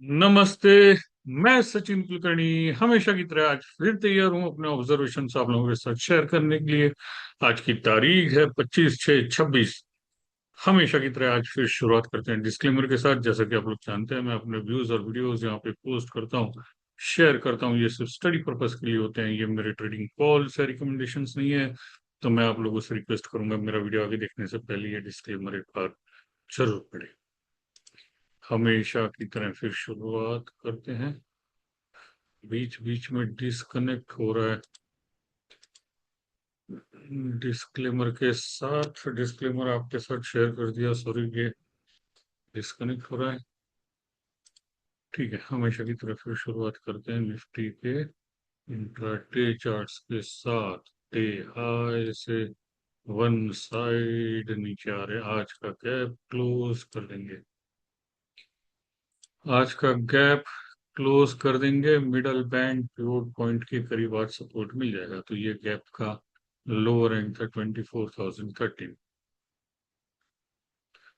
नमस्ते। मैं सचिन कुलकर्णी हमेशा की तरह आज फिर तैयार हूं अपने ऑब्जर्वेशन आप लोगों के साथ शेयर करने के लिए। आज की तारीख है 25/6/26। हमेशा की तरह आज फिर शुरुआत करते हैं डिस्क्लेमर के साथ। जैसा कि आप लोग जानते हैं, मैं अपने व्यूज और वीडियोस यहाँ पे पोस्ट करता हूँ, शेयर करता हूँ। ये सिर्फ स्टडी पर्पस के लिए होते हैं, ये मेरे ट्रेडिंग कॉल्स या रिकमेंडेशंस नहीं है। तो मैं आप लोगों से रिक्वेस्ट करूंगा, मेरा वीडियो आगे देखने से पहले ये डिस्क्लेमर एक बार जरूर पढ़े। हमेशा की तरह फिर शुरुआत करते हैं। बीच बीच में डिस्कनेक्ट हो रहा है। डिस्क्लेमर के साथ डिस्क्लेमर आपके साथ शेयर कर दिया, सॉरी ये डिस्कनेक्ट हो रहा है। ठीक है, हमेशा की तरह फिर शुरुआत करते हैं निफ्टी के इंट्राडे चार्ट्स के साथ। डे हाई से वन साइड नीचे आ रहे हैं। आज का गैप क्लोज कर देंगे। आज का गैप क्लोज कर देंगे। मिडल बैंड पिवोट पॉइंट के करीब आज सपोर्ट मिल जाएगा। तो ये गैप का लोअर एंड था 24,013,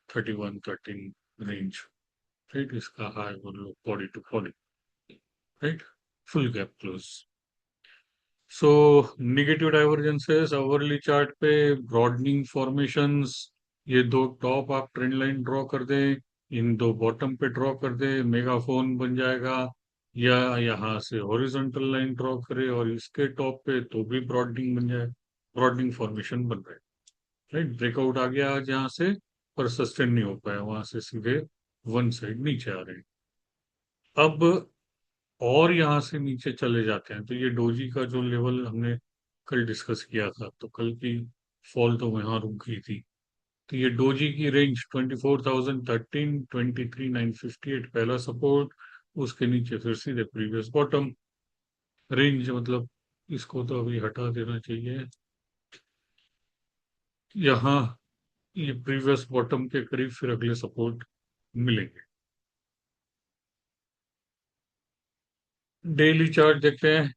3113 रेंज। राइट, इसका हाई और low body to body. Right, full gap close. So negative divergences hourly chart पे, ब्रॉडनिंग फॉर्मेशंस। ये दो टॉप आप ट्रेंड लाइन ड्रॉ कर दें, इन दो बॉटम पे ड्रॉ कर दे, मेगाफोन बन जाएगा। या यहाँ से हॉरिजॉन्टल लाइन ड्रॉ करे और इसके टॉप पे तो भी ब्रॉडनिंग बन जाए। ब्रॉडनिंग फॉर्मेशन बन रहा है। राइट, ब्रेकआउट आ गया आज यहाँ से, पर सस्टेन नहीं हो पाया, वहां से सीधे वन साइड नीचे आ रहे हैं। अब और यहाँ से नीचे चले जाते हैं तो ये डोजी का जो लेवल हमने कल डिस्कस किया था, तो कल की फॉल तो वहां रुक गई थी। तो ये डोजी की रेंज 24,013, 23,958 पहला सपोर्ट। उसके नीचे फिर सीधे प्रीवियस बॉटम रेंज, मतलब इसको तो अभी हटा देना चाहिए। यहाँ ये प्रीवियस बॉटम के करीब फिर अगले सपोर्ट मिलेंगे। डेली चार्ट देखते हैं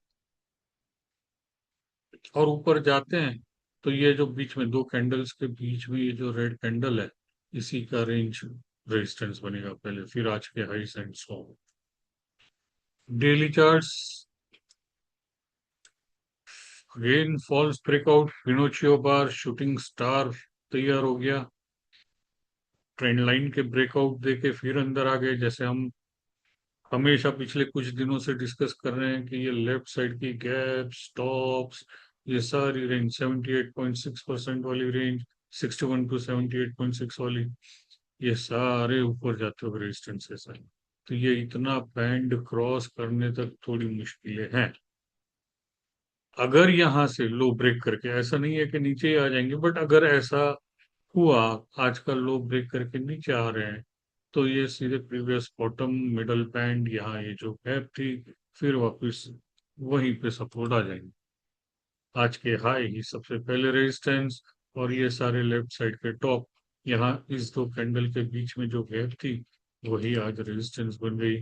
और ऊपर जाते हैं। तो ये जो बीच में दो कैंडल्स के बीच में ये जो रेड कैंडल है, इसी का रेंज रेजिस्टेंस बनेगा पहले, फिर आज के highs and so. Daily charts again false breakout, Pinocchio bar shooting star तैयार हो गया। ट्रेंड लाइन के ब्रेकआउट देके फिर अंदर आ गए। जैसे हम हमेशा पिछले कुछ दिनों से डिस्कस कर रहे हैं कि ये लेफ्ट साइड की गैप स्टॉप्स, ये सारी रेंज 78.6% वाली रेंज, 61 टू 78.6 वाली, ये सारे ऊपर जाते हुए रेजिस्टेंसेस है। तो ये इतना बैंड क्रॉस करने तक थोड़ी मुश्किलें हैं। अगर यहाँ से लो ब्रेक करके, ऐसा नहीं है कि नीचे ही आ जाएंगे, बट अगर ऐसा हुआ, आज का लो ब्रेक करके नीचे आ रहे हैं, तो ये सीधे प्रीवियस बॉटम मिडल बैंड, यहाँ ये जो गैप थी, फिर वापस वहीं पे सपोर्ट आ जाएंगे। आज के हाई ही सबसे पहले रेजिस्टेंस, और ये सारे लेफ्ट साइड के टॉप, यहाँ इस दो कैंडल के बीच में जो गैप थी, वही आज रेजिस्टेंस बन गई।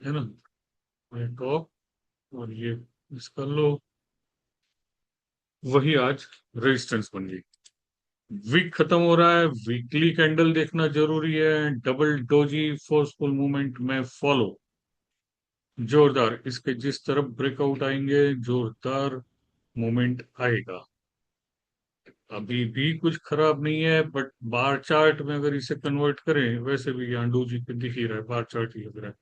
है ना, ये टॉप और ये इसका लो, वही आज रेजिस्टेंस बन गई। वीक खत्म हो रहा है, वीकली कैंडल देखना जरूरी है। डबल डोजी फोर्सफुल मूवमेंट में फॉलो, जोरदार, इसके जिस तरफ ब्रेकआउट आएंगे जोरदार मूवमेंट आएगा। अभी भी कुछ खराब नहीं है, बट बार चार्ट में अगर इसे कन्वर्ट करें, वैसे भी यहाँ डोजी पे दिख ही रहा है, बार चार्ट ही लग रहा है।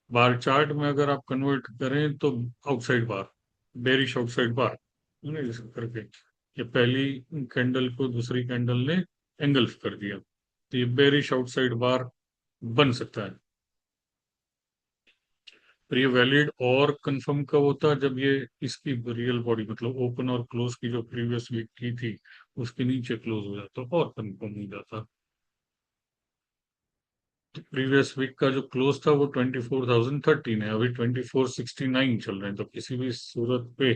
बार चार्ट में अगर आप कन्वर्ट करें तो आउटसाइड बार, बेरिश आउटसाइड बार, है ना, इस करके ये पहली कैंडल को दूसरी कैंडल ने एंगल्फ कर दिया, तो ये बेरिश आउटसाइड बार बन सकता है। पर ये वैलिड और कंफर्म कब होता है, जब ये इसकी रियल बॉडी, मतलब ओपन और क्लोज की जो प्रीवियस वीक की थी, उसके नीचे क्लोज हो जाता और कंफर्म हो जाता। तो प्रीवियस वीक का जो क्लोज था वो 24,013 है, अभी 2469 चल रहे हैं, तो किसी भी सूरत पे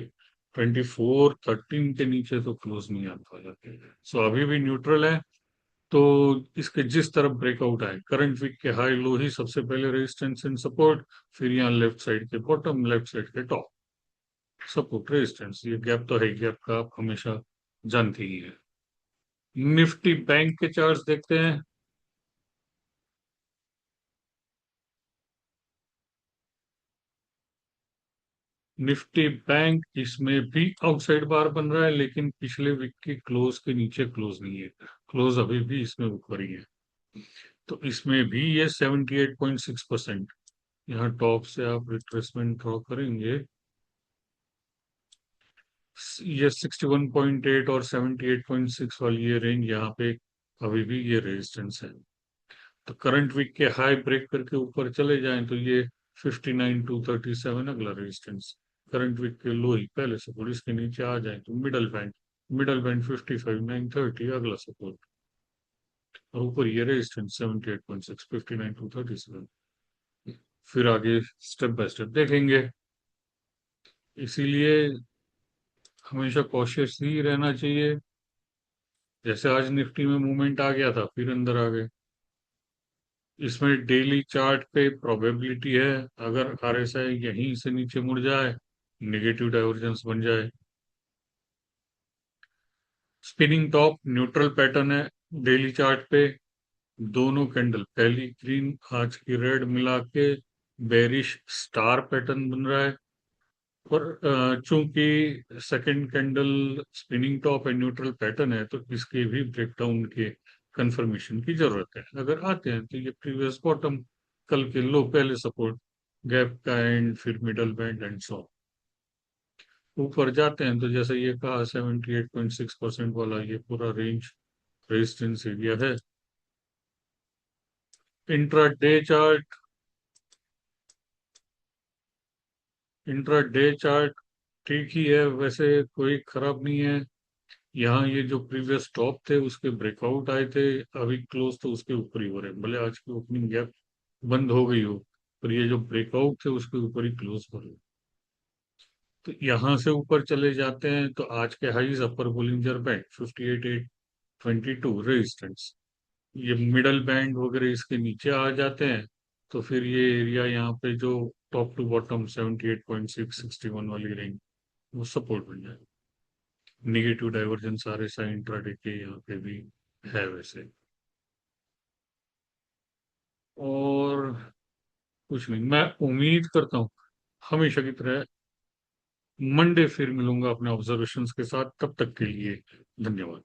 2413 के नीचे तो क्लोज नहीं आता है। सो अभी भी न्यूट्रल है। तो इसके जिस तरफ ब्रेकआउट आए, करंट वीक के हाई लो ही सबसे पहले रेजिस्टेंस एंड सपोर्ट, फिर यहाँ लेफ्ट साइड के बॉटम, लेफ्ट साइड के टॉप, सपोर्ट रेजिस्टेंस। ये गैप तो है, गैप का आप हमेशा जानते ही है। निफ्टी बैंक के चार्ट्स देखते हैं। निफ्टी बैंक, इसमें भी आउटसाइड बार बन रहा है, लेकिन पिछले वीक की क्लोज के नीचे क्लोज नहीं है। क्लोज अभी भी इसमें ऊपर ही है। तो इसमें भी ये 78.6%। यहाँ टॉप से आप रिट्रेसमेंट ड्रॉ करेंगे, ये 61.8 और 78.6 वाली ये रेंज, यहाँ पे अभी भी ये रेजिस्टेंस है। तो करंट वीक के हाई ब्रेक करके ऊपर चले जाएं तो ये 59,237 अगला रेजिस्टेंस। करंट वीक के लो ही पहले सपोर्ट, इसके नीचे आ जाए तो मिडल बैंड 55,930 अगला सपोर्ट, और ऊपर ये रेजिस्टेंस 78.6, 59,237। फिर आगे स्टेप बाय स्टेप देखेंगे। इसीलिए हमेशा कॉशियस ही रहना चाहिए। जैसे आज निफ्टी में मूवमेंट आ गया था, फिर अंदर आ गए। इसमें डेली चार्ट पे प्रोबेबिलिटी है, अगर आरएसआई यहीं से नीचे मुड़ जाए, नेगेटिव डाइवर्जेंस बन जाए। स्पिनिंग टॉप न्यूट्रल पैटर्न है डेली चार्ट पे। दोनों कैंडल, पहली ग्रीन आज की रेड मिला के बेरिश स्टार पैटर्न बन रहा है। और चूंकि second candle spinning top and neutral pattern है, तो इसके भी ब्रेकडाउन के कंफर्मेशन की जरूरत है। अगर आते हैं तो ये प्रीवियस बॉटम, कल के लो, पहले सपोर्ट, गैप का एंड, फिर मिडल बैंड एंड सो ऊपर जाते हैं तो जैसे ये कहा 78.6% वाला ये पूरा रेंज रेजिस्टेंस एरिया है। Intra day chart, intra day chart ठीक ही है वैसे, कोई खराब नहीं है। यहाँ ये जो प्रीवियस टॉप थे उसके ब्रेकआउट आए थे, अभी क्लोज तो उसके ऊपर ही हो रहे हैं, भले आज की ओपनिंग गैप बंद हो गई हो, पर ये जो ब्रेकआउट थे उसके ऊपर ही क्लोज हो रहे हैं। तो यहाँ से ऊपर चले जाते हैं तो आज के हाईज अपर बोलिंजर बैंड 58,822 रेजिस्टेंस, ये मिडल बैंड वगैरह इसके नीचे आ जाते हैं तो फिर ये एरिया यहाँ पे जो टॉप टू बॉटम 78.6, 61 वाली रेंज, वो सपोर्ट बन जाए। निगेटिव डाइवर्जेंस RSI इंट्राडे के यहाँ पे भी है वैसे। और कुछ नहीं, मैं उम्मीद करता हूँ हमेशा की तरह मंडे फिर मिलूंगा अपने ऑब्जर्वेशंस के साथ। तब तक के लिए धन्यवाद।